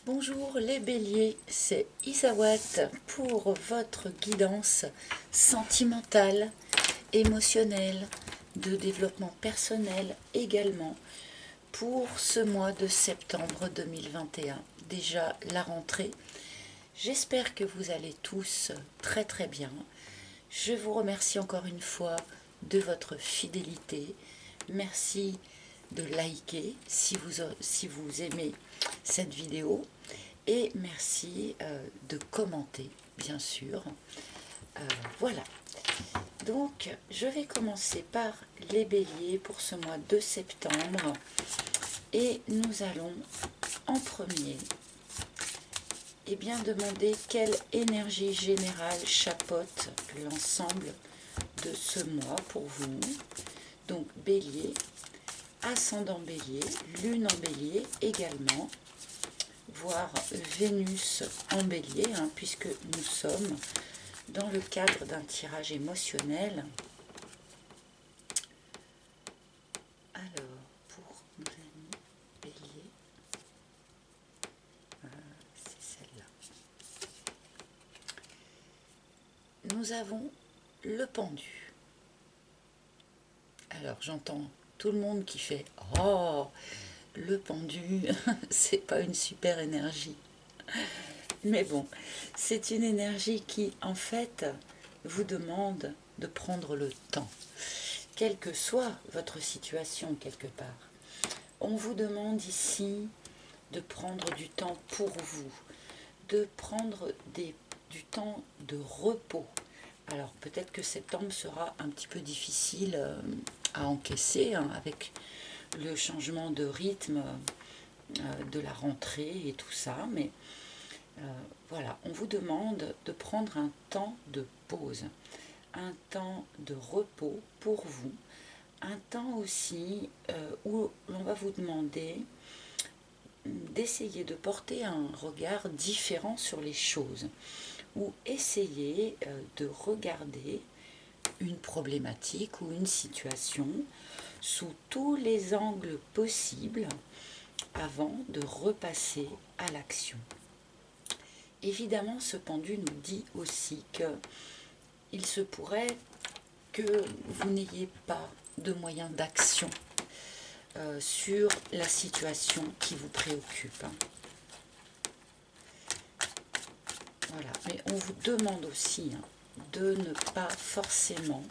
Bonjour les béliers, c'est Isawat pour votre guidance sentimentale, émotionnelle, de développement personnel également pour ce mois de septembre 2021. Déjà la rentrée. J'espère que vous allez tous très très bien. Je vous remercie encore une fois de votre fidélité. Merci de liker si vous aimez cette vidéo et merci de commenter bien sûr. Voilà, donc je vais commencer par les béliers pour ce mois de septembre et nous allons en premier demander quelle énergie générale chapeaute l'ensemble de ce mois pour vous. Donc bélier, ascendant bélier, lune en bélier également, voire Vénus en bélier, puisque nous sommes dans le cadre d'un tirage émotionnel. Alors, pour nos amis bélier, c'est celle-là. Nous avons le pendu. Alors, j'entends tout le monde qui fait « Oh, le pendu, c'est pas une super énergie ». Mais bon, c'est une énergie qui, en fait, vous demande de prendre le temps. Quelle que soit votre situation quelque part, on vous demande ici de prendre du temps pour vous, de prendre du temps de repos. Alors peut-être que septembre sera un petit peu difficile à encaisser avec le changement de rythme de la rentrée et tout ça, mais voilà, on vous demande de prendre un temps de pause, un temps de repos pour vous, un temps aussi où l'on va vous demander d'essayer de porter un regard différent sur les choses, ou essayer de regarder une problématique ou une situation sous tous les angles possibles avant de repasser à l'action. Évidemment, ce pendu nous dit aussi qu'il se pourrait que vous n'ayez pas de moyens d'action sur la situation qui vous préoccupe. Voilà, mais on vous demande aussi de ne pas forcément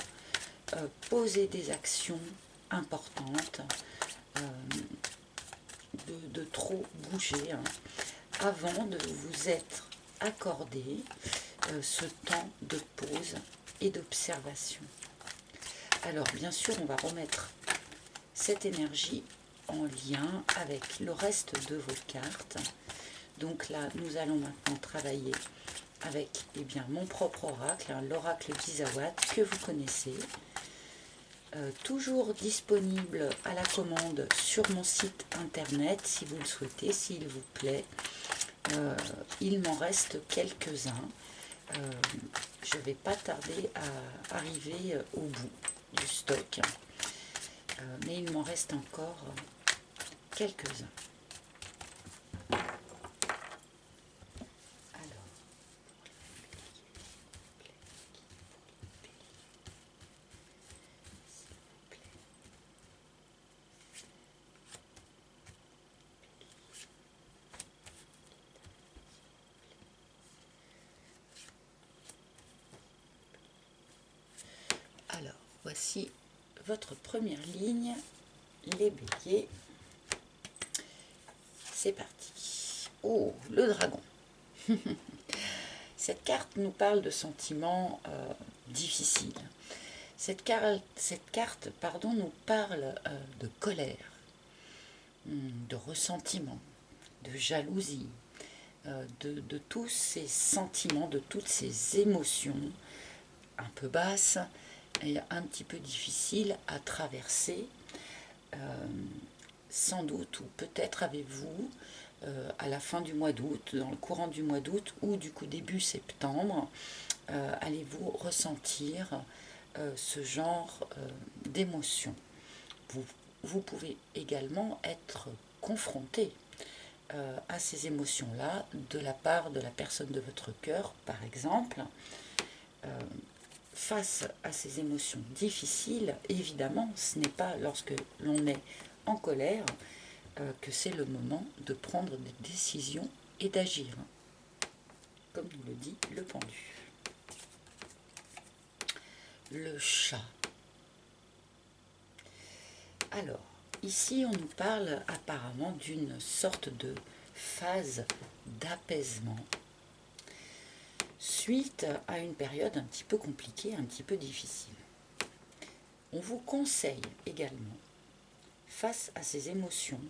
poser des actions importantes, de trop bouger avant de vous être accordé ce temps de pause et d'observation. Alors bien sûr, on va remettre cette énergie en lien avec le reste de vos cartes. Donc là, nous allons maintenant travailler avec mon propre oracle, l'oracle d'Isawat que vous connaissez. Toujours disponible à la commande sur mon site internet si vous le souhaitez, s'il vous plaît. Il m'en reste quelques-uns. Je ne vais pas tarder à arriver au bout du stock, mais il m'en reste encore quelques-uns. Alors, voici votre première ligne, les béliers. C'est parti. Oh, le dragon. Cette carte nous parle de sentiments difficiles. Cette carte nous parle de colère, de ressentiment, de jalousie, de tous ces sentiments, de toutes ces émotions un peu basses et un petit peu difficiles à traverser. Sans doute, ou peut-être avez-vous, à la fin du mois d'août, dans le courant du mois d'août, ou du coup début septembre, allez-vous ressentir ce genre d'émotion. Vous pouvez également être confronté à ces émotions-là de la part de la personne de votre cœur, par exemple. Face à ces émotions difficiles, évidemment, ce n'est pas lorsque l'on est en colère que c'est le moment de prendre des décisions et d'agir, comme nous le dit le pendu. Le chat. Alors, ici on nous parle apparemment d'une sorte de phase d'apaisement suite à une période un petit peu compliquée, un petit peu difficile. On vous conseille également, face à ces émotions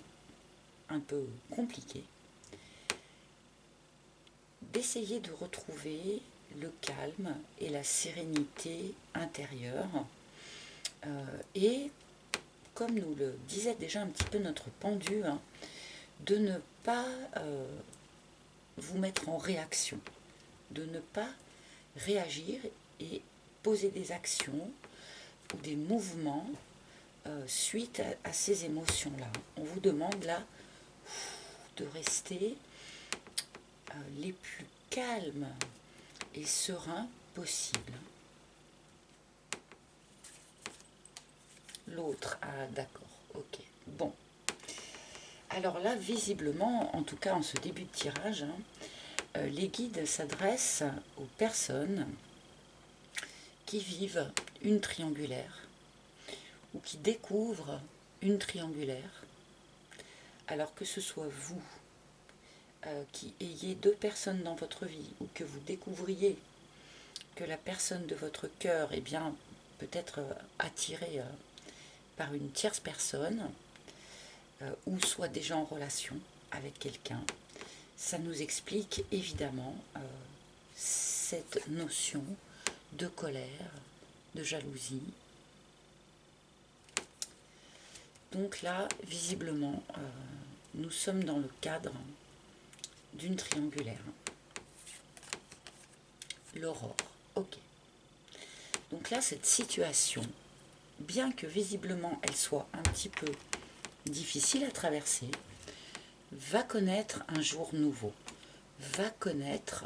un peu compliquées, d'essayer de retrouver le calme et la sérénité intérieure. Et, comme nous le disait déjà un petit peu notre pendu, de ne pas vous mettre en réaction, de ne pas réagir et poser des actions ou des mouvements suite à ces émotions-là. On vous demande là de rester les plus calmes et sereins possible. L'autre, ah d'accord, ok, bon. Alors là, visiblement, en tout cas en ce début de tirage, les guides s'adressent aux personnes qui vivent une triangulaire ou qui découvrent une triangulaire. Alors que ce soit vous qui ayez deux personnes dans votre vie ou que vous découvriez que la personne de votre cœur est bien peut-être attirée par une tierce personne ou soit déjà en relation avec quelqu'un, ça nous explique évidemment cette notion de colère, de jalousie. Donc là, visiblement, nous sommes dans le cadre d'une triangulaire. L'aurore, ok. Donc là, cette situation, bien que visiblement elle soit un petit peu difficile à traverser, va connaître un jour nouveau, va connaître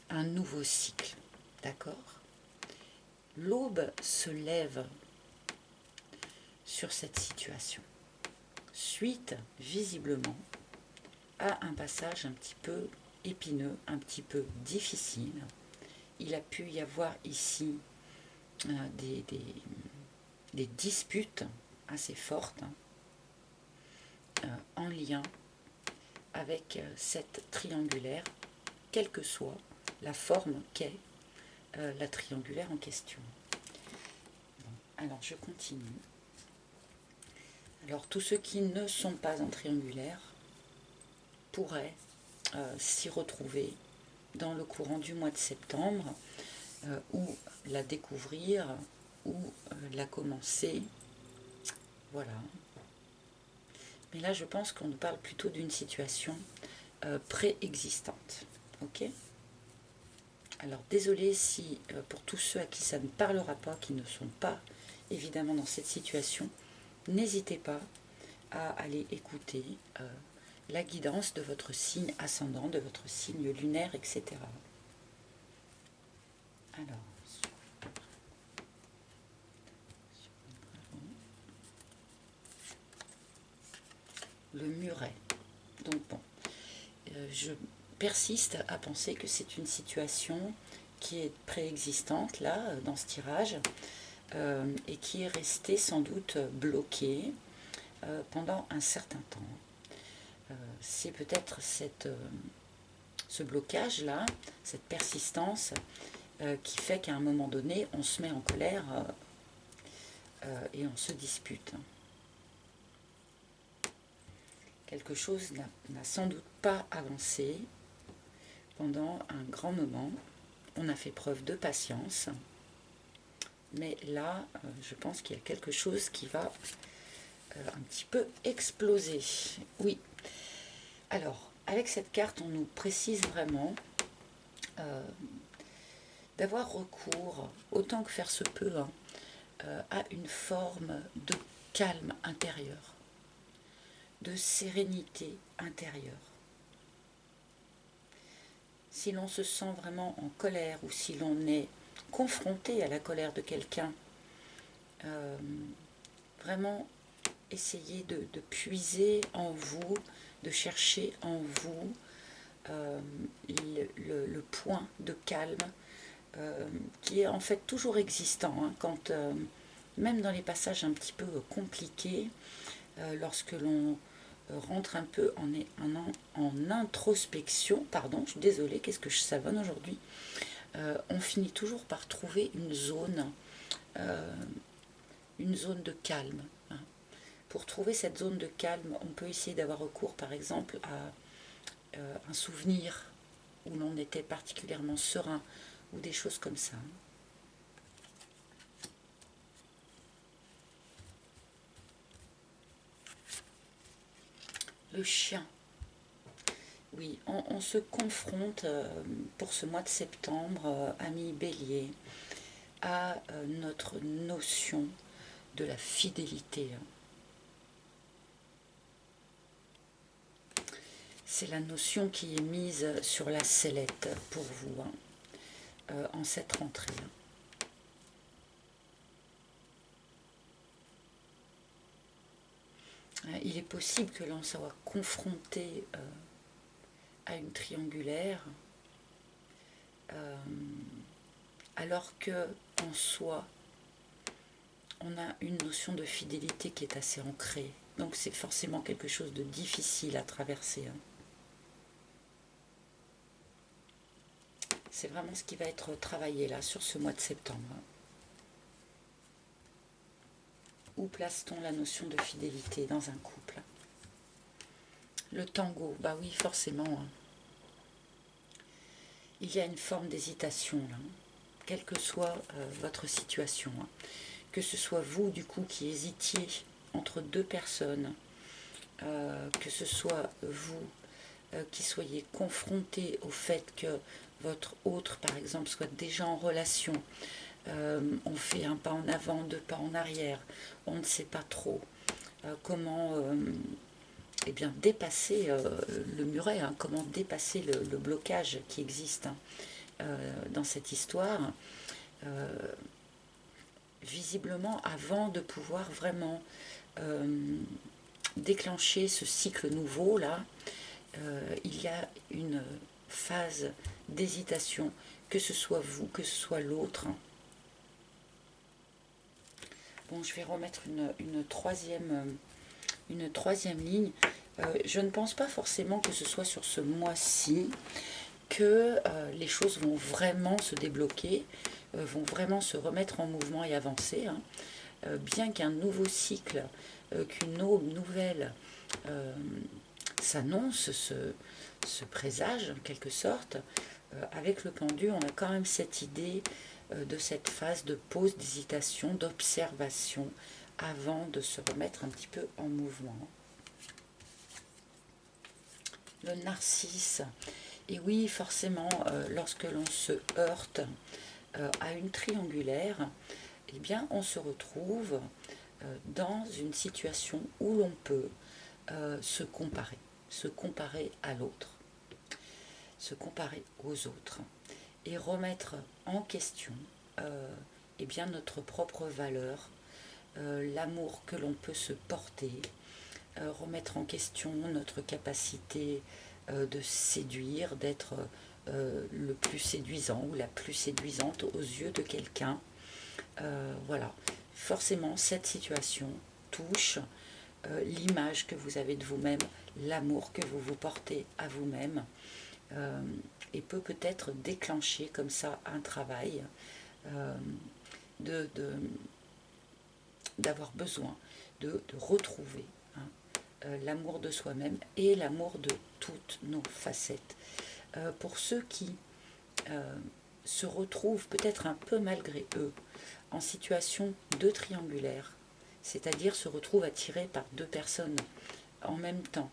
un nouveau cycle, d'accord? L'aube se lève sur cette situation, suite visiblement à un passage un petit peu épineux, un petit peu difficile. Il a pu y avoir ici des disputes assez fortes en lien avec cette triangulaire, quelle que soit la forme qu'est la triangulaire en question. Bon, alors je continue. Alors tous ceux qui ne sont pas en triangulaire pourraient s'y retrouver dans le courant du mois de septembre, ou la découvrir, ou la commencer. Voilà. Mais là, je pense qu'on nous parle plutôt d'une situation préexistante. Ok ? Alors, désolé si, pour tous ceux à qui ça ne parlera pas, qui ne sont pas évidemment dans cette situation, n'hésitez pas à aller écouter la guidance de votre signe ascendant, de votre signe lunaire, etc. Alors, le muret. Donc bon, je persiste à penser que c'est une situation qui est préexistante là, dans ce tirage, et qui est restée sans doute bloquée pendant un certain temps. C'est peut-être ce blocage-là, cette persistance, qui fait qu'à un moment donné, on se met en colère et on se dispute. Quelque chose n'a sans doute pas avancé pendant un grand moment. On a fait preuve de patience, mais là, je pense qu'il y a quelque chose qui va un petit peu exploser. Oui. Alors, avec cette carte, on nous précise vraiment d'avoir recours, autant que faire se peut, à une forme de calme intérieur, de sérénité intérieure. Si l'on se sent vraiment en colère ou si l'on est confronté à la colère de quelqu'un, vraiment essayez de puiser en vous, de chercher en vous le point de calme qui est en fait toujours existant, hein, quand, même dans les passages un petit peu compliqués, lorsque l'on rentre un peu en introspection, pardon, je suis désolée, qu'est-ce que je savonne aujourd'hui, on finit toujours par trouver euh, une zone de calme. Hein. Pour trouver cette zone de calme, on peut essayer d'avoir recours par exemple à un souvenir où l'on était particulièrement serein ou des choses comme ça. Le chien. Oui, on se confronte pour ce mois de septembre, ami Bélier, à notre notion de la fidélité. C'est la notion qui est mise sur la sellette pour vous, hein, en cette rentrée. Il est possible que l'on soit confronté à une triangulaire, alors que en soi, on a une notion de fidélité qui est assez ancrée. Donc c'est forcément quelque chose de difficile à traverser. Hein. C'est vraiment ce qui va être travaillé là sur ce mois de septembre. Hein. Où place-t-on la notion de fidélité dans un couple? Le tango, bah oui, forcément. Hein. Il y a une forme d'hésitation là, quelle que soit votre situation. Hein. Que ce soit vous, du coup, qui hésitiez entre deux personnes, que ce soit vous qui soyez confronté au fait que votre autre, par exemple, soit déjà en relation, on fait un pas en avant, deux pas en arrière, on ne sait pas trop comment eh bien, dépasser le muret, hein, comment dépasser le blocage qui existe, hein, dans cette histoire. Visiblement, avant de pouvoir vraiment déclencher ce cycle nouveau là, il y a une phase d'hésitation, que ce soit vous, que ce soit l'autre. Bon, je vais remettre une troisième ligne. Je ne pense pas forcément que ce soit sur ce mois-ci que les choses vont vraiment se débloquer, vont vraiment se remettre en mouvement et avancer. Hein. Bien qu'un nouveau cycle, qu'une aube nouvelle s'annonce, se présage en quelque sorte, avec le pendu, on a quand même cette idée de cette phase de pause, d'hésitation, d'observation, avant de se remettre un petit peu en mouvement. Le narcisse. Et oui, forcément, lorsque l'on se heurte à une triangulaire, eh bien, on se retrouve dans une situation où l'on peut se comparer à l'autre, se comparer aux autres, et remettre en question eh bien, notre propre valeur, l'amour que l'on peut se porter, remettre en question notre capacité de séduire, d'être le plus séduisant ou la plus séduisante aux yeux de quelqu'un. Voilà, forcément cette situation touche l'image que vous avez de vous-même, l'amour que vous vous portez à vous-même, et peut-être déclencher comme ça un travail d'avoir besoin de retrouver, hein, l'amour de soi-même et l'amour de toutes nos facettes. Pour ceux qui se retrouvent peut-être un peu malgré eux en situation de triangulaire, c'est-à-dire se retrouvent attirés par deux personnes en même temps,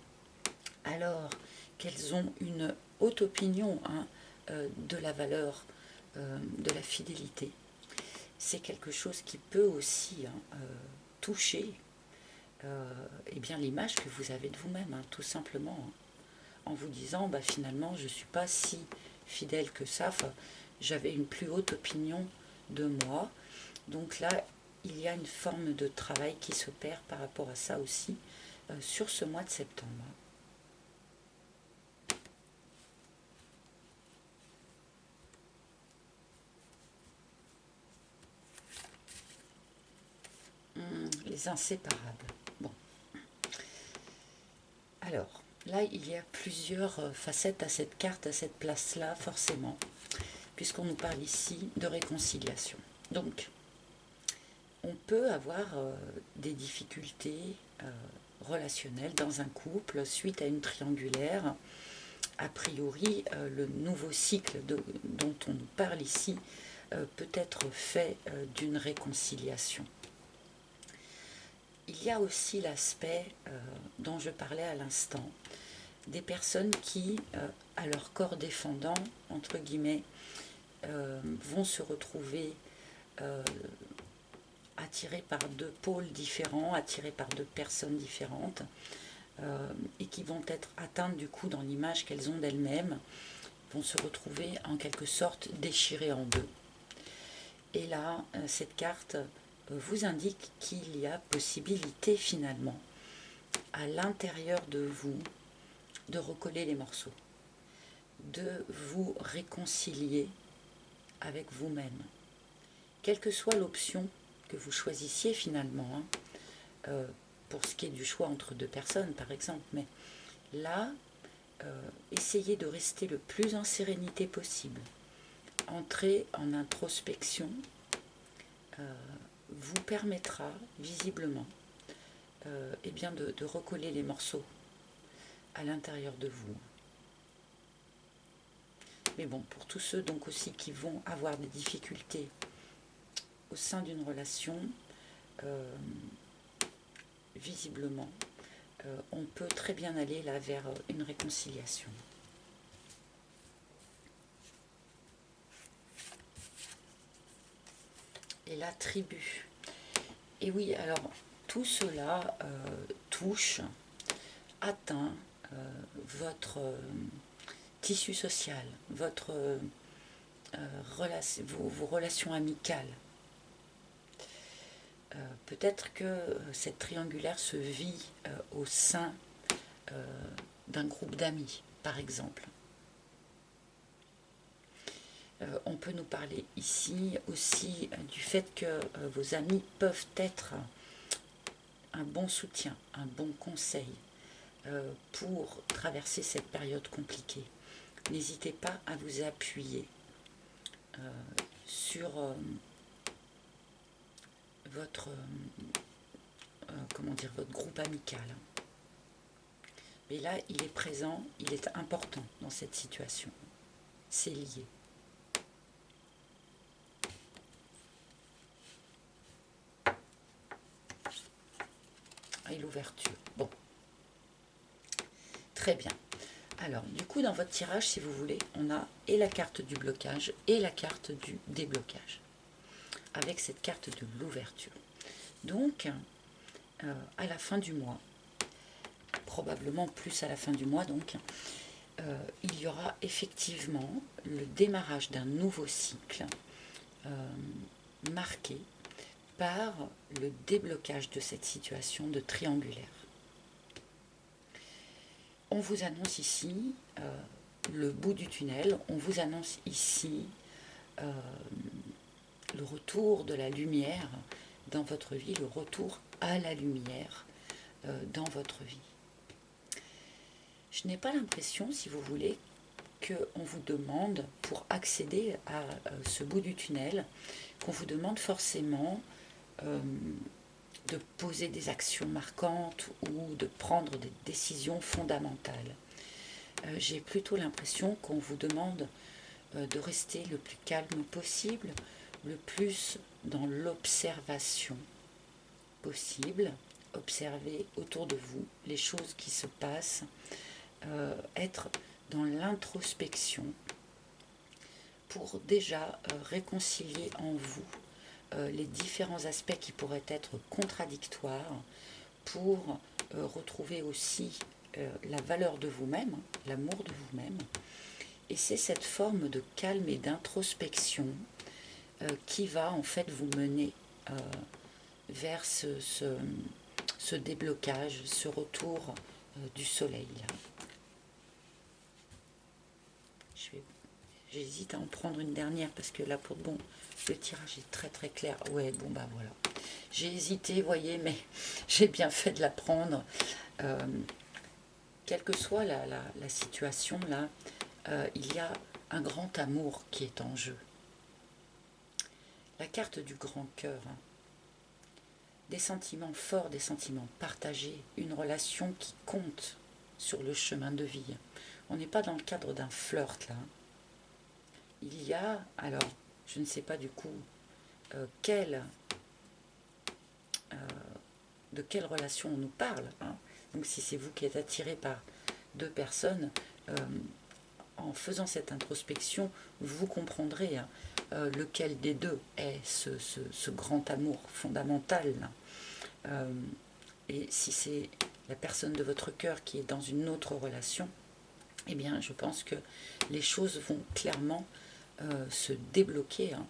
alors qu'elles ont une haute opinion, hein, de la valeur de la fidélité. C'est quelque chose qui peut aussi, hein, toucher eh bien l'image que vous avez de vous-même, hein, tout simplement, hein, en vous disant bah, finalement je ne suis pas si fidèle que ça, enfin, j'avais une plus haute opinion de moi. Donc là, il y a une forme de travail qui s'opère par rapport à ça aussi sur ce mois de septembre. Les inséparables. Bon. Alors, là, il y a plusieurs facettes à cette carte, à cette place-là, forcément, puisqu'on nous parle ici de réconciliation. Donc, on peut avoir des difficultés relationnelles dans un couple suite à une triangulaire. A priori, le nouveau cycle dont on nous parle ici peut être fait d'une réconciliation. Il y a aussi l'aspect dont je parlais à l'instant, des personnes qui, à leur corps défendant, entre guillemets, vont se retrouver attirées par deux pôles différents, attirées par deux personnes différentes, et qui vont être atteintes du coup dans l'image qu'elles ont d'elles-mêmes, vont se retrouver en quelque sorte déchirées en deux. Et là, cette carte vous indique qu'il y a possibilité finalement, à l'intérieur de vous, de recoller les morceaux, de vous réconcilier avec vous-même. Quelle que soit l'option que vous choisissiez finalement, hein, pour ce qui est du choix entre deux personnes par exemple, mais là, essayez de rester le plus en sérénité possible. Entrez en introspection vous permettra visiblement eh bien de recoller les morceaux à l'intérieur de vous. Mais bon, pour tous ceux donc aussi qui vont avoir des difficultés au sein d'une relation, visiblement, on peut très bien aller là vers une réconciliation. Et la tribu. Et oui, alors tout cela touche, atteint votre tissu social, votre vos relations amicales. Peut-être que cette triangulaire se vit au sein d'un groupe d'amis, par exemple. On peut nous parler ici aussi du fait que vos amis peuvent être un bon soutien, un bon conseil pour traverser cette période compliquée. N'hésitez pas à vous appuyer sur votre, comment dire, votre groupe amical. Mais là, il est présent, il est important dans cette situation. C'est lié. Et l'ouverture. Bon. Très bien. Alors, du coup, dans votre tirage, si vous voulez, on a et la carte du blocage et la carte du déblocage, avec cette carte de l'ouverture. Donc, à la fin du mois, probablement plus à la fin du mois, donc, il y aura effectivement le démarrage d'un nouveau cycle marqué par le déblocage de cette situation de triangulaire. On vous annonce ici le bout du tunnel, on vous annonce ici le retour de la lumière dans votre vie, le retour à la lumière dans votre vie. Je n'ai pas l'impression, si vous voulez, qu'on vous demande, pour accéder à ce bout du tunnel, qu'on vous demande forcément de poser des actions marquantes ou de prendre des décisions fondamentales. J'ai plutôt l'impression qu'on vous demande de rester le plus calme possible, le plus dans l'observation possible, observer autour de vous les choses qui se passent, être dans l'introspection pour déjà réconcilier en vous les différents aspects qui pourraient être contradictoires pour retrouver aussi la valeur de vous-même, l'amour de vous-même. Et c'est cette forme de calme et d'introspection qui va en fait vous mener vers ce déblocage, ce retour du soleil. J'hésite à en prendre une dernière parce que là, bon, le tirage est très très clair. Ouais, bon bah voilà. J'ai hésité, vous voyez, mais j'ai bien fait de la prendre. Quelle que soit la situation, là, il y a un grand amour qui est en jeu. La carte du grand cœur, hein. Des sentiments forts, des sentiments partagés, une relation qui compte sur le chemin de vie. On n'est pas dans le cadre d'un flirt, là. Il y a, alors, je ne sais pas du coup de quelle relation on nous parle, hein. Donc si c'est vous qui êtes attiré par deux personnes, en faisant cette introspection, vous comprendrez hein, lequel des deux est ce grand amour fondamental. Et si c'est la personne de votre cœur qui est dans une autre relation, eh bien je pense que les choses vont clairement se débloquer. Hein.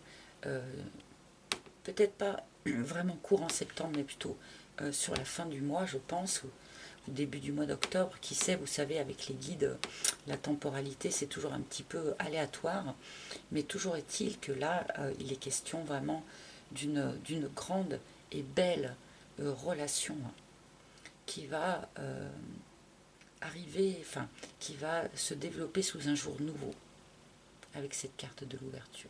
Peut-être pas vraiment courant septembre, mais plutôt sur la fin du mois, je pense, ou au début du mois d'octobre. Qui sait, vous savez, avec les guides, la temporalité, c'est toujours un petit peu aléatoire. Mais toujours est-il que là, il est question vraiment d'une grande et belle relation hein, qui va arriver, enfin, qui va se développer sous un jour nouveau, avec cette carte de l'ouverture.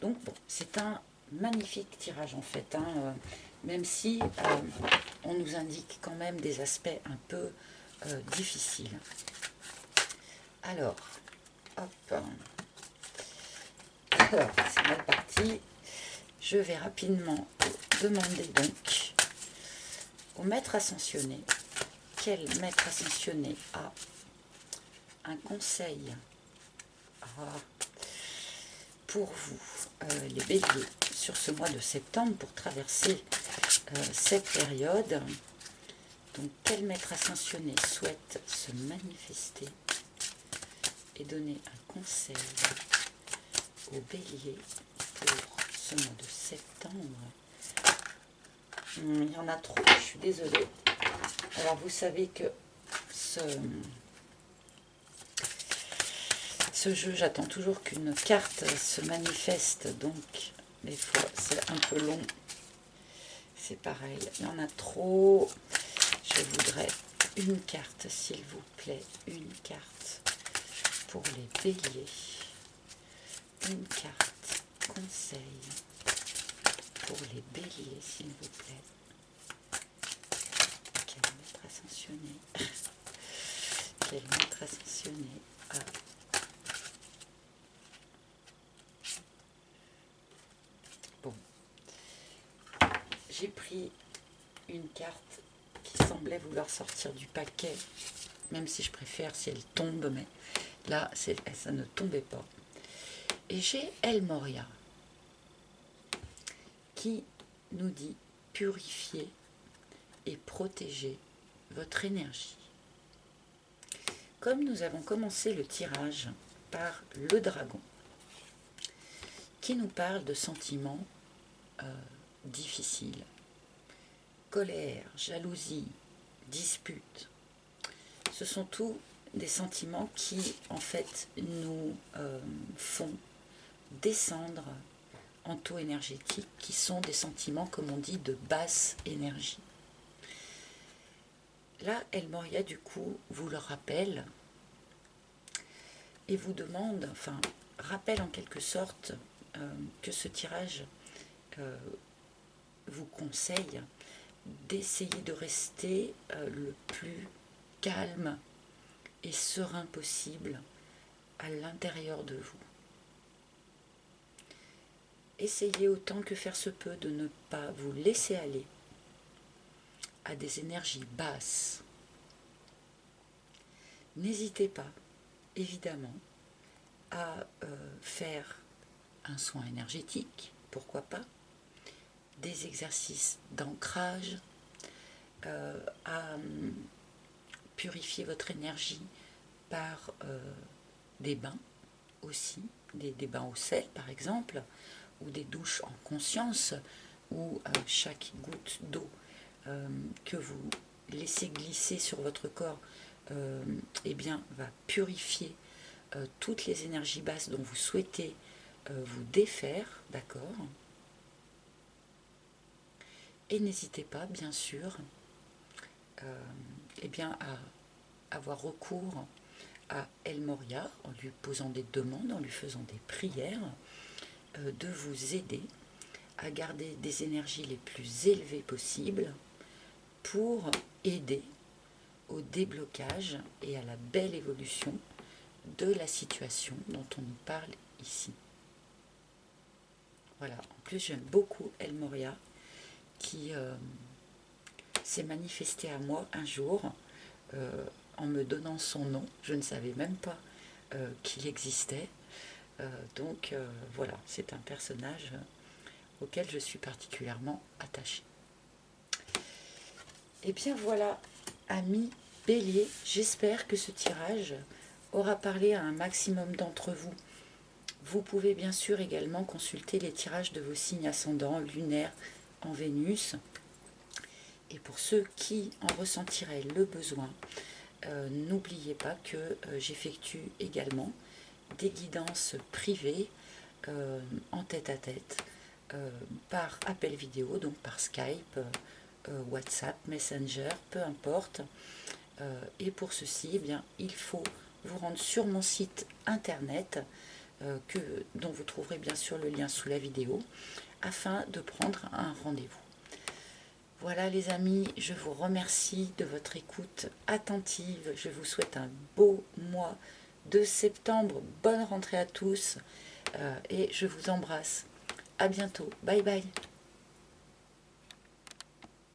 Donc bon, c'est un magnifique tirage en fait, hein, même si on nous indique quand même des aspects un peu difficiles. Alors, hop, alors c'est mal parti. Je vais rapidement demander donc au maître ascensionné, quel maître ascensionné a un conseil pour vous, les béliers, sur ce mois de septembre pour traverser cette période. Donc quel maître ascensionné souhaite se manifester et donner un conseil aux béliers pour ce mois de septembre? Il y en a trop, je suis désolée. Alors vous savez que ce jeu, j'attends toujours qu'une carte se manifeste, donc des fois c'est un peu long. C'est pareil, il y en a trop. Je voudrais une carte, s'il vous plaît, une carte pour les béliers. Une carte conseil pour les béliers, s'il vous plaît. Quel maître ascensionné Quel maître ascensionné a bon. J'ai pris une carte qui semblait vouloir sortir du paquet, même si je préfère si elle tombe, mais là, ça ne tombait pas. Et j'ai El Moria qui nous dit purifier et protéger votre énergie. Comme nous avons commencé le tirage par le dragon, qui nous parle de sentiments difficiles, colère, jalousie, dispute, ce sont tous des sentiments qui en fait nous font descendre en taux énergétique, qui sont des sentiments, comme on dit, de basse énergie. Là, El Moria, du coup, vous le rappelle et vous demande, enfin, rappelle en quelque sorte que ce tirage vous conseille d'essayer de rester le plus calme et serein possible à l'intérieur de vous. Essayez autant que faire se peut de ne pas vous laisser aller à des énergies basses. N'hésitez pas, évidemment, à faire un soin énergétique, pourquoi pas, des exercices d'ancrage, à purifier votre énergie par des bains aussi, des bains au sel par exemple, ou des douches en conscience, où chaque goutte d'eau que vous laissez glisser sur votre corps eh bien, va purifier toutes les énergies basses dont vous souhaitez vous défaire, d'accord? Et n'hésitez pas, bien sûr, eh bien, à avoir recours à El Moria en lui posant des demandes, en lui faisant des prières, de vous aider à garder des énergies les plus élevées possibles pour aider au déblocage et à la belle évolution de la situation dont on nous parle ici. Voilà, en plus j'aime beaucoup El Moria qui s'est manifesté à moi un jour en me donnant son nom. Je ne savais même pas qu'il existait. Donc voilà, c'est un personnage auquel je suis particulièrement attachée. Et bien voilà, amis Bélier, j'espère que ce tirage aura parlé à un maximum d'entre vous. Vous pouvez bien sûr également consulter les tirages de vos signes ascendants, lunaires en Vénus. Et pour ceux qui en ressentiraient le besoin, n'oubliez pas que j'effectue également des guidances privées en tête-à-tête par appel vidéo, donc par Skype, WhatsApp, Messenger, peu importe. Et pour ceci, eh bien, il faut vous rendre sur mon site internet, dont vous trouverez bien sûr le lien sous la vidéo, afin de prendre un rendez-vous. Voilà les amis, je vous remercie de votre écoute attentive. Je vous souhaite un beau mois de septembre. Bonne rentrée à tous et je vous embrasse. À bientôt. Bye bye.